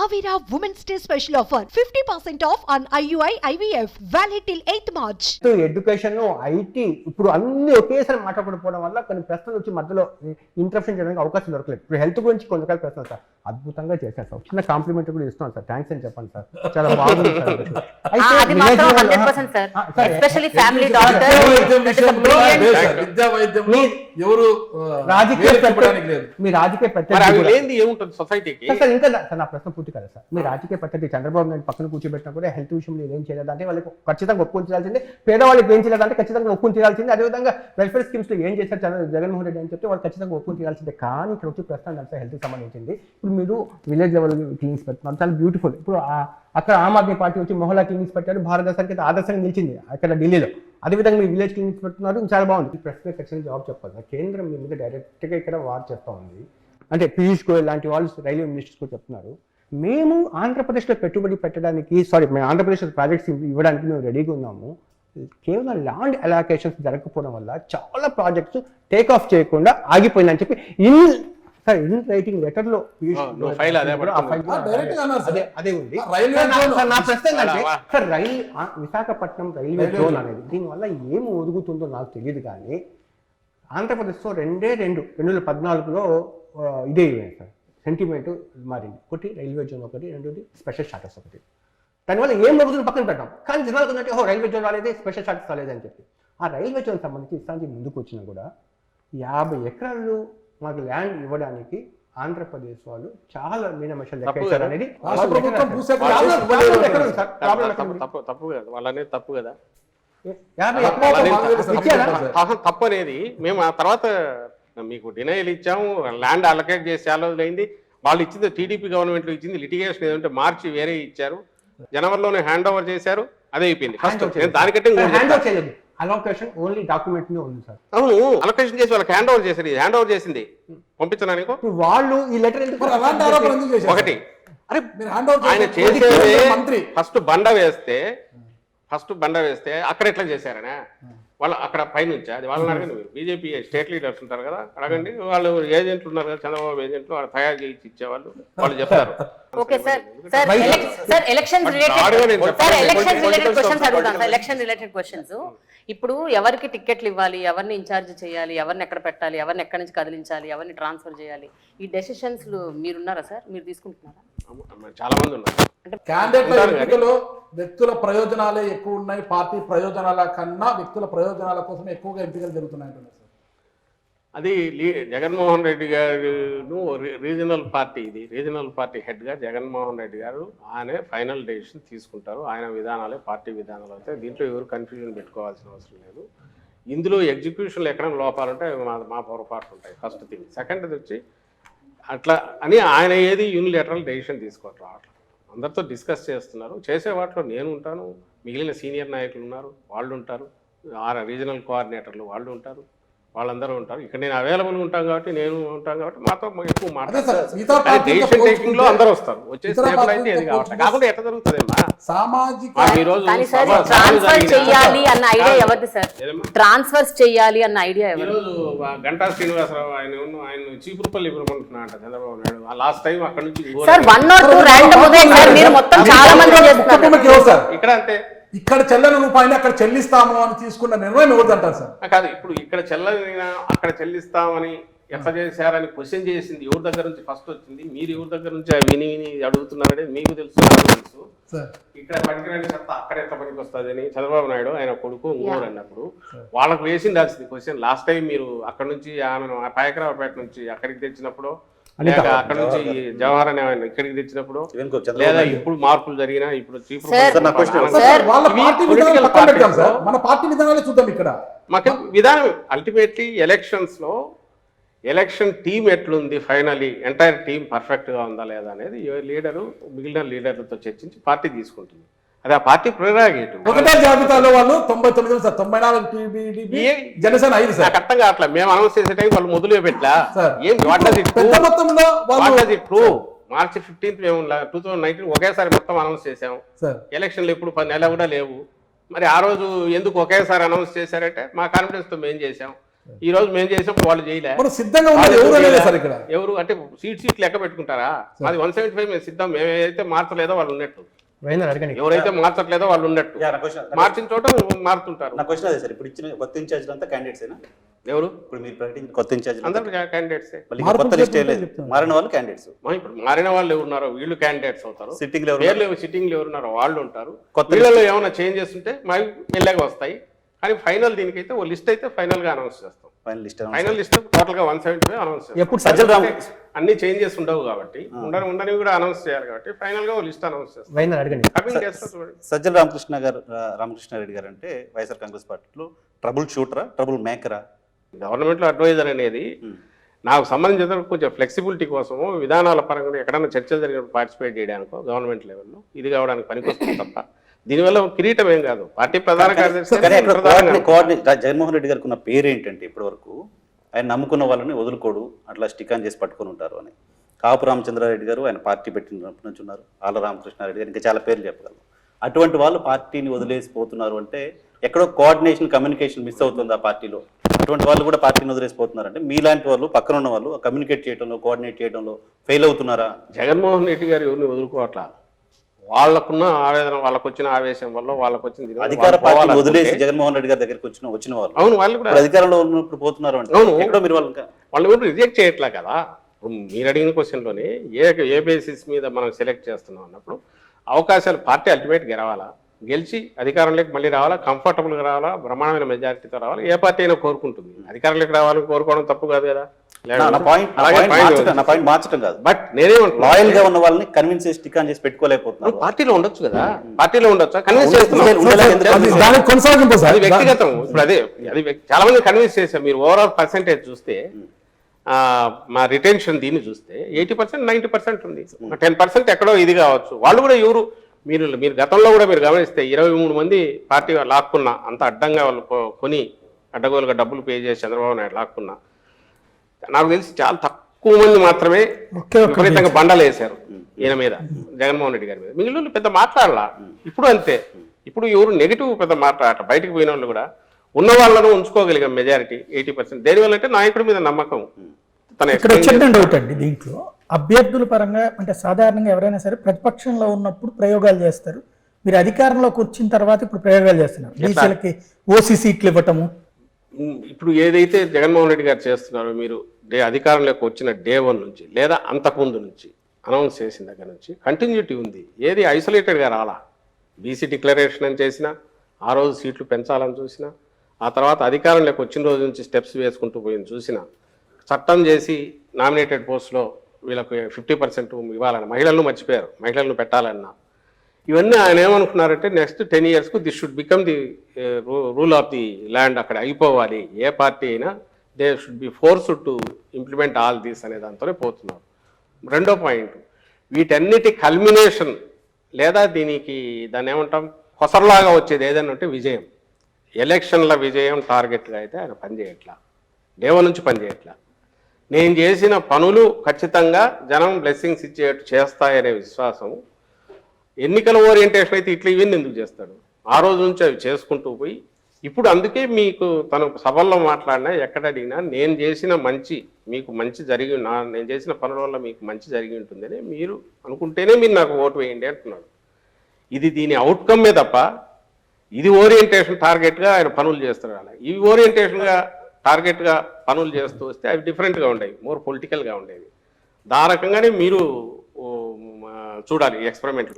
Avira Women's Day special offer 50% off on IUI IVF valid till 8th March. Education IT ఇప్పుడు అన్ని ఒకేసారి మాట్లాడకపోవడం వల్ల కొన్ని ప్రశ్నలు వచ్చి మధ్యలో ఇంటరప్షన్ చేయడానికి అవకాశం దొరకలేదు. ఇప్పుడు హెల్త్ గురించి కొన్ని రకాల ప్రశ్నలు సార్ అద్భుతంగా చేశారు సార్. చిన్న కాంప్లిమెంట్ కూడా ఇస్తున్నాను సార్. థ్యాంక్స్ అని చెప్పండి సార్. చాలా బాగుంది సార్. అది మాత్రం 100% సార్. ఎస్పెషల్లీ ఫ్యామిలీ డాక్టర్ విద్యా వైద్యంలో ఎవరు రాజకీయ మీ రాజకీయ ప్రత్యర్థి ఏముంటుంది సొసైటీకి సార్. ఇంకా సార్ నా ప్రశ్న పూర్తి కదా సార్. మీ రాజకీయ ప్రత్యర్థి చంద్రబాబు నాయుడు పక్కన కూర్చోబెట్టినా కూడా హెల్త్ విషయంలో ఏం చేయలేదు అంటే వాళ్ళకి ఖచ్చితంగా ఒప్పుకొని చేయాల్సిందే. పేదవాళ్ళకి ఏం చేయలేదంటే ఖచ్చితంగా ఒప్పుకొని చేయాల్సిందే. అదేవిధంగా వెల్ఫేర్ స్కీమ్స్ లో ఏం చేశారు జగన్మోహన్ రెడ్డి అని చెప్తే వాళ్ళు ఖచ్చితంగా ఒప్పుకొని చేయాల్సిందే. కానీ ఇక్కడ వచ్చి ప్రశ్న అంటే హెల్త్ సంబంధించింది. ఇప్పుడు మీరు విలేజ్ లెవెల్ క్లినిక్స్ పెడుతున్నారు, చాలా బ్యూటిఫుల్. ఇప్పుడు అక్కడ ఆమ్ ఆద్మీ పార్టీ వచ్చి మొహల్లా క్లినిక్స్ పెట్టారు, భారతదేశానికి ఆదర్శంగా నిలిచింది అక్కడ ఢిల్లీలో. అదేవిధంగా మీరు విలేజ్ క్లినిక్స్ పెడుతున్నారు, చాలా బాగుంది. ఈ ప్రశ్న ఖచ్చితంగా జవాబు చెప్పాలి. కేంద్రం మీ మీద డైరెక్ట్గా ఇక్కడ వార్ చేస్తూ ఉంది. అంటే పీయూష్ గోయల్ లాంటి వాళ్ళు రైల్వే మినిస్టర్స్ కూడా చెప్తున్నారు, మేము ఆంధ్రప్రదేశ్లో పెట్టుబడి పెట్టడానికి మేము ఆంధ్రప్రదేశ్ ప్రాజెక్ట్స్ ఇవ్వడానికి మేము రెడీగా ఉన్నాము. కేవలం ల్యాండ్ అలొకేషన్స్ జరగకపోవడం వల్ల చాలా ప్రాజెక్ట్స్ టేక్ ఆఫ్ చేయకుండా ఆగిపోయిందని చెప్పి ఇన్ రైటింగ్ లెటర్ లో అదే ఉంది. నా ప్రశ్న ఏంటంటే సార్ విశాఖపట్నం రైల్వే జోన్ అనేది దీనివల్ల ఏమి ఒదుగుతుందో నాకు తెలియదు. కానీ ఆంధ్రప్రదేశ్లో 2014లో ఇదే సార్ సెంటిమెంట్ మారింది. ఒకటి రైల్వే జోన్, ఒకటి రెండోది స్పెషల్ స్టాటస్ ఒకటి. దానివల్ల ఏం జరుగుతుందో పక్కన పెట్టాం. కానీ జనాలకు ఉన్నట్టు రైల్వే జోన్ రాలేదు, స్పెషల్ స్టాటస్ రాలేదని చెప్పి ఆ రైల్వే జోన్ సంబంధించి ఇస్తానికి ముందుకు వచ్చినా కూడా 50 ఎకరాలు మాకు ల్యాండ్ ఇవ్వడానికి ఆంధ్రప్రదేశ్ వాళ్ళు చాలా మీనమేషాలు లెక్కేశారు అనేది తప్పు కదా. తప్పు అనేది మేము ఆ తర్వాత మీకు డినైల్ ఇచ్చాము, ల్యాండ్ అలొకేట్ చేసి చాలా రోజులైంది. వాళ్ళు ఇచ్చింది టీడీపీ గవర్నమెంట్ ఇచ్చింది, లిటిగేషన్ ఏదంటే మార్చి వేరే ఇచ్చారు, జనవరిలోనే హ్యాండ్ ఓవర్ చేశారు, అదే అయిపోయింది. దానికంటే అలొకేషన్ ఓన్లీ డాక్యుమెంట్ ఉంది సార్. అవును, అలొకేషన్ చేసి వాళ్ళకి హ్యాండ్ ఓవర్ చేశారు. హ్యాండ్ ఓవర్ చేసింది పంపించడానికి వాళ్ళు ఈ లెటర్ ఒకటి ఆయన చేసేది ఫస్ట్ బండ వేస్తే అక్కడ ఎట్లా చేశారనే వాళ్ళు అక్కడ పైనుంచి అది వాళ్ళని అడగండి. మీరు బీజేపీ స్టేట్ లీడర్స్ ఉంటారు కదా, అడగండి. వాళ్ళు ఏజెంట్లు ఉన్నారు కదా, చంద్రబాబు ఏజెంట్లు, వాళ్ళు తయారు చేసి ఇచ్చేవాళ్ళు, వాళ్ళు చెప్తారు. Okay sir. Election related questions. ఇప్పుడు ఎవరికి టికెట్లు ఇవ్వాలి, ఎవరిని ఇన్ఛార్జ్ చేయాలి, ఎవరిని ఎక్కడ పెట్టాలి, ఎవరిని ఎక్కడి నుంచి కదిలించాలి, ఎవరిని ట్రాన్స్ఫర్ చేయాలి, ఈ డెసిషన్స్ మీరున్నారా సార్? మీరు తీసుకుంటున్నారా? చాలా మంది ఉన్నారు. క్యాండిడేట్ల వ్యక్తుల ప్రయోజనాలే ఎక్కువ ఉన్నాయి, పార్టీ ప్రయోజనాల కన్నా వ్యక్తుల ప్రయోజనాల కోసం ఎక్కువగా ఎంపికలు జరుగుతున్నాయి. అది జగన్మోహన్ రెడ్డి గారు రీజనల్ పార్టీ హెడ్గా జగన్మోహన్ రెడ్డి గారు ఆయన ఫైనల్ డెసిషన్ తీసుకుంటారు. ఆయన విధానాలే పార్టీ విధానాలు అవుతాయి. దీంట్లో ఎవరు కన్ఫ్యూజన్ పెట్టుకోవాల్సిన అవసరం లేదు. ఇందులో ఎగ్జిక్యూషన్లో ఎక్కడైనా లోపాలుంటే మా పొరపాట్లు ఉంటాయి. First thing. సెకండ్ వచ్చి అట్లా అని ఆయన ఏది యూనిలేటరల్ డెసిషన్ తీసుకోవట్లేదు. అట్లా అందరితో డిస్కస్ చేస్తున్నారు. చేసే వాటిలో నేను ఉంటాను, మిగిలిన సీనియర్ నాయకులు ఉన్నారు, వాళ్ళు ఉంటారు, రీజనల్ కోఆర్డినేటర్లు వాళ్ళు ఉంటారు, వాళ్ళందరూ ఉంటారు. ఇక్కడ నేను అవైలబుల్ ఉంటాను కాబట్టి నేను ఉంటాను కాబట్టి మాతో ఎక్కువ మాట్లాడతారు. డెసిషన్ టేకింగ్ లో అందరూ వస్తారు. వచ్చేసి కాకుండా ఎట్లా జరుగుతుందమ్మా గంటా శ్రీనివాసరావు ఆయన చీపురుపల్లి ఇవ్వమంటున్నా అంట చంద్రబాబు నాయుడు. లాస్ట్ టైం అక్కడ నుంచి ఇక్కడ అంతే. ఇక్కడ చెల్లని రూపాయలు అక్కడ చెల్లిస్తాము అని తీసుకున్న నిర్ణయం ఎవరిదంటారు సార్? కాదు, ఇప్పుడు ఇక్కడ చెల్లని అక్కడ చెల్లిస్తామని ఎట్లా చేశారని క్వశ్చన్ చేసింది ఎవరి దగ్గర నుంచి ఫస్ట్ వచ్చింది? మీరు ఎవరి దగ్గర నుంచి విని అడుగుతున్నారనేది మీకు తెలుసు, నాకు తెలుసు. ఇక్కడ పనికిరాని చెత్త అక్కడ ఎట్లా పనికి వస్తుంది అని చంద్రబాబు నాయుడు ఆయన కొడుకు ఊరు అన్నప్పుడు వాళ్ళకు వేసిండాల్సింది క్వశ్చన్. లాస్ట్ టైం మీరు అక్కడ నుంచి ఆమెను పాయకరావుపేట నుంచి అక్కడికి తెచ్చినప్పుడు, లేక అక్కడ నుంచి జవహర్ అనే ఇక్కడికి తెచ్చినప్పుడు, లేదా ఇప్పుడు మార్పులు జరిగినా ఇప్పుడు మాకు విధానం అల్టిమేట్లీ ఎలక్షన్స్ లో ఎలక్షన్ టీమ్ ఎట్లుంది, ఫైనలీ ఎంటైర్ టీమ్ పర్ఫెక్ట్ గా ఉందా లేదా అనేది లీడరు మిగిలిన లీడర్లతో చర్చించి పార్టీ తీసుకుంటుంది. అది ఆ పార్టీ ప్రెరాగేటివ్. ఒకటే జాబితాలో వాళ్ళు 99 సార్, 94 జనసేన 5 సార్. అర్థం కావట్లేదు. మేము అనౌన్స్ చేసే టైం వాళ్ళు మొదలు పెట్టలా. మార్చి 15 మేము 2019 ఒకేసారి మొత్తం అనౌన్స్ చేసాము. ఎలక్షన్లు ఎప్పుడు 10 నెలలు కూడా లేవు. మరి ఆ రోజు ఎందుకు ఒకేసారి అనౌన్స్ చేశారంటే మా కాన్ఫిడెన్స్ తో మేము చేసాం. ఈ రోజు మేము చేసినప్పుడు వాళ్ళు చేయలే. మనం సిద్ధంగా ఉన్నది ఎవరు అనేది సార్ ఇక్కడ ఎవరు అంటే సీట్ లెక్క పెట్టుకుంటారా? మాది 175 మేము సిద్ధం. మేమైతే మార్చలేదో వాళ్ళు ఉన్నట్టు, వైఎన్ఆర్ అడగండి. ఎవరైతే మార్చట్లేదో వాళ్ళు ఉన్నట్టు, యా, నా క్వశ్చన్ మార్చిన చోట మారుతుంటారు. నా క్వశ్చన్ అదే సార్, ఇప్పుడు ఇచ్చిన కొత్త ఇన్ఛార్జ్ అంతా క్యాండిడేట్సేనా? ఎవరు ఇప్పుడు మీరు ప్రకటించిన కొత్త ఇన్ఛార్జ్ అందరూ క్యాండిడేట్సే. మళ్ళీ ఇంకా కొత్త లిస్ట్ లేదు, మారిన వాళ్ళు క్యాండిడేట్స్. ఇప్పుడు మారిన వాళ్ళు ఎవరున్నారో వీళ్ళు క్యాండిడేట్స్ అవుతారు. సిట్టింగ్ లెవెల్ పేర్లు సిట్టింగ్ లో ఎవరున్నారో వాళ్ళు ఉంటారు. కొత్త వీళ్ళలో ఏమైనా చేంజెస్ ఉంటే మాకు వెళ్ళాక వస్తాయి. కానీ ఫైనల్ దీనికైతే ఓ లిస్ట్ అయితే ఫైనల్ గా అనౌన్స్ చేస్తాం. Final list final list total గా 175 అనౌన్స్ చేస్తాం. ఎప్పుడు సజ్జల రామ్ అన్ని చేంజెస్ ఉండవు కాబట్టి ఉండని కూడా అనౌన్స్ చేయాలి కాబట్టి ఫైనల్ గా ఓ లిస్ట్ అనౌన్స్ చేస్తాం. వైఎన్ఆర్ అడగండి. కమింగ్ చేస్తారు చూడండి. సజ్జల రామకృష్ణారెడ్డి గారు అంటే వైఎస్ఆర్ కాంగ్రెస్ పార్టీలో ట్రబుల్ షూటరా, ట్రబుల్ మేకరా? గవర్నమెంట్ లో అడ్వైజర్ అనేది నాకు సంబంధించిన కొంచెం ఫ్లెక్సిబిలిటీ కోసము విధానాల పరంగా ఎక్కడైనా చర్చలు జరిగినప్పుడు పార్టిసిపేట్ చేయడానికో గవర్నమెంట్ లెవెల్లో ఇది కావడానికి పనికొస్తుంది తప్ప దీనివల్ల కిరీటం ఏం కాదు. పార్టీ ప్రధాన కార్యదర్శి కానీ అక్కడ జగన్మోహన్ రెడ్డి గారికి ఉన్న పేరు ఏంటంటే ఇప్పటి వరకు ఆయన నమ్ముకున్న వాళ్ళని వదులుకోడు, అట్లా స్టిక్ ఆన్ చేసి పట్టుకొని ఉంటారు అని. కాపు రామచంద్రారెడ్డి గారు ఆయన పార్టీ పెట్టినప్పటి నుంచి ఉన్నారు, ఆళ్ళ రామకృష్ణారెడ్డి గారు, ఇంకా చాలా పేర్లు చెప్పగలరు. అటువంటి వాళ్ళు పార్టీని వదిలేసిపోతున్నారు అంటే ఎక్కడో కోఆర్డినేషన్, కమ్యూనికేషన్ మిస్ అవుతుంది ఆ పార్టీలో. అటువంటి వాళ్ళు కూడా పార్టీని వదిలేసిపోతున్నారు అంటే మీలాంటి వాళ్ళు పక్కన ఉన్న వాళ్ళు కమ్యూనికేట్ చేయడంలో, కోఆర్డినేట్ చేయడంలో ఫెయిల్ అవుతున్నారా? జగన్మోహన్ రెడ్డి గారు ఎవరిని వదులుకోవట్లా. వాళ్ళకున్న ఆవేదన, వాళ్ళకు వచ్చిన ఆవేశం వల్ల వాళ్ళకు వచ్చిన అధికార పార్టీ వదిలేసి జగన్మోహన్ రెడ్డి గారి దగ్గరికి వచ్చిన వాళ్ళు అవును వాళ్ళు కూడా అధికారంలో ఉన్నప్పుడు పోతున్నారు అంటే ఎక్కడో మీరు వాళ్ళు కూడా రిజెక్ట్ చేయట్లే కదా. మీరు అడిగిన క్వశ్చన్లోనే ఏ బేసిస్ మీద మనం సెలెక్ట్ చేస్తున్నాం అన్నప్పుడు అవకాశాలు పార్టీ అల్టిమేట్ గెలవాలా, గెలిచి అధికారంలోకి మళ్ళీ రావాలా, కంఫర్టబుల్గా రావాలా, బ్రహ్మాండమైన మెజారిటీతో రావాలా. ఏ పార్టీ అయినా కోరుకుంటుంది. అధికారంలోకి రావాలని కోరుకోవడం తప్పు కాదు కదా. మార్చడం కాదు, బట్ నేనేమంటున్నా లాయల్ గా ఉన్న వాళ్ళని కన్విన్స్ చేసి టిక్ ఆన్ చేసి పెట్టుకోలేకపోతున్నారు. పార్టీలో ఉండొచ్చు కదా, పార్టీలో ఉండొచ్చు, కన్విన్స్ చేస్తున్నాం. దానికి కొనసాగింపు సార్. అది వ్యక్తిగతం. ఇప్పుడు అది చాలా మంది కన్విన్స్ చేశారు. మీరు ఓవరాల్ పర్సెంటేజ్ చూస్తే మా రిటెన్షన్ దీన్ని చూస్తే 80%, 90% ఉంది. 10% ఎక్కడో ఇది కావచ్చు. వాళ్ళు కూడా ఎవరు మీరు గతంలో కూడా మీరు గమనిస్తే 23 మంది పార్టీ లాక్కున్నా, అంత అడ్డంగా వాళ్ళు కొని అడ్డగోలుగా డబ్బులు పే చేసి చంద్రబాబు నాయుడు లాక్కున్నా, నాకు తెలిసి చాలా తక్కువ మంది మాత్రమే విపరీతంగా బండలు వేశారు ఈయన మీద, జగన్మోహన్ రెడ్డి గారి మీద. మిగిలిన పెద్ద మాట్లాడాల. ఇప్పుడు అంతే. ఇప్పుడు ఎవరు నెగిటివ్ పెద్ద మాట్లాడాల. బయటకు పోయిన వాళ్ళు కూడా ఉన్న వాళ్ళను ఉంచుకోగలిగాం మెజారిటీ 80%. దేనివల్ల అంటే నాయకుడి మీద నమ్మకం. ఇక్కడ వచ్చిన డౌట్ అండి, దీంట్లో అభ్యర్థుల పరంగా అంటే సాధారణంగా ఎవరైనా సరే ప్రతిపక్షంలో ఉన్నప్పుడు ప్రయోగాలు చేస్తారు. మీరు అధికారంలోకి వచ్చిన తర్వాత ఇప్పుడు ప్రయోగాలు చేస్తున్నారు. బీసీలకి ఓసీ సీట్లు ఇవ్వటము. ఇప్పుడు ఏదైతే జగన్మోహన్ రెడ్డి గారు చేస్తున్నారో, మీరు అధికారంలోకి వచ్చిన డే 1 నుంచి లేదా అంతకుముందు నుంచి అనౌన్స్ చేసిన దగ్గర నుంచి కంటిన్యూటీ ఉంది. ఏది ఐసోలేటెడ్గా రాలా. బీసీ డిక్లరేషన్ అని చేసినా, ఆ రోజు సీట్లు పెంచాలని చూసినా, ఆ తర్వాత అధికారంలోకి వచ్చిన రోజు నుంచి స్టెప్స్ వేసుకుంటూ పోయింది చూసినా, చట్టం చేసి నామినేటెడ్ పోస్టులో వీళ్ళకు 50% ఇవ్వాలని మహిళలను మర్చిపోయారు, మహిళలను పెట్టాలన్నా. ఇవన్నీ ఆయన ఏమనుకున్నారంటే నెక్స్ట్ 10 yearsకు this should become the rule of the land. అక్కడ అయిపోవాలి. ఏ పార్టీ అయినా they should be forced to implement all these అనే దాంతోనే పోతున్నారు. రెండో పాయింట్, వీటన్నిటి కల్మినేషన్ లేదా దాన్ని ఏమంటాం కొసరలాగా వచ్చేది ఏదైనా ఉంటే విజయం. ఎలక్షన్ల విజయం టార్గెట్గా అయితే ఆయన పనిచేయట్లా, డే 1 నుంచి పనిచేయట్లా. నేను చేసిన పనులు ఖచ్చితంగా జనం బ్లెస్సింగ్స్ ఇచ్చేట్టు చేస్తాయనే విశ్వాసం. ఎన్నికల ఓరియంటేషన్ అయితే ఇట్లా ఇవన్నీ ఎందుకు చేస్తాడు? ఆ రోజు నుంచి అవి చేసుకుంటూ పోయి ఇప్పుడు అందుకే మీకు తను సభల్లో మాట్లాడినా ఎక్కడ అడిగినా నేను చేసిన మంచి మీకు మంచి జరిగి నేను చేసిన పనుల వల్ల మీకు మంచి జరిగి ఉంటుందని మీరు అనుకుంటేనే మీరు నాకు ఓటు వేయండి అంటున్నాడు. ఇది దీని అవుట్కమ్మే తప్ప ఇది ఓరియంటేషన్ టార్గెట్గా ఆయన పనులు చేస్తున్నాడు. ఇవి ఓరియంటేషన్గా టార్గెట్గా పనులు చేస్తూ వస్తే అవి డిఫరెంట్గా ఉండేవి, మోర్ పొలిటికల్గా ఉండేవి. ఆ రకంగానే మీరు చూడాలి ఎక్స్పెరిమెంట్.